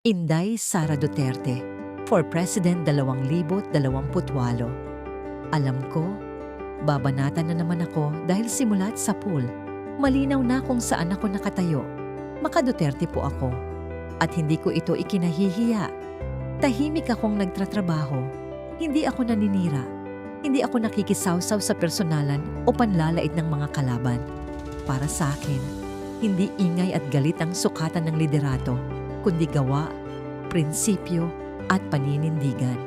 Inday Sara Duterte for President 2028. Alam ko, babanatan na naman ako dahil simula't sa pool, malinaw na kung saan ako nakatayo. Maka-Duterte po ako. At hindi ko ito ikinahihiya. Tahimik akong nagtratrabaho. Hindi ako naninira. Hindi ako nakikisawsaw sa personalan o panlalait ng mga kalaban. Para sa akin, hindi ingay at galit ang sukatan ng liderato, kundi gawa, prinsipyo at paninindigan.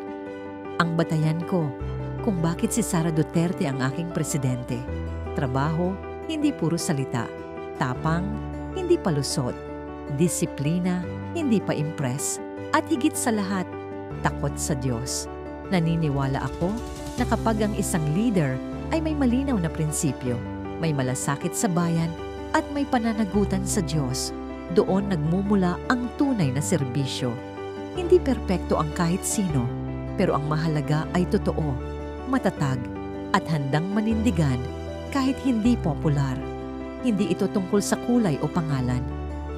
Ang batayan ko kung bakit si Sara Duterte ang aking presidente. Trabaho, hindi puro salita. Tapang, hindi palusot. Disiplina, hindi pa impress. At higit sa lahat, takot sa Diyos. Naniniwala ako na kapag ang isang leader ay may malinaw na prinsipyo, may malasakit sa bayan at may pananagutan sa Diyos, doon nagmumula ang tunay na serbisyo. Hindi perpekto ang kahit sino, pero ang mahalaga ay totoo, matatag, at handang manindigan kahit hindi popular. Hindi ito tungkol sa kulay o pangalan.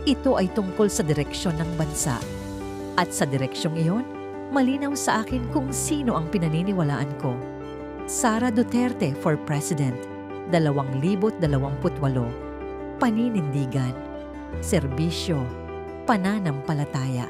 Ito ay tungkol sa direksyon ng bansa. At sa direksyong iyon, malinaw sa akin kung sino ang pinaniniwalaan ko. Sara Duterte for President, 2028. Paninindigan, serbisyo, pananampalataya.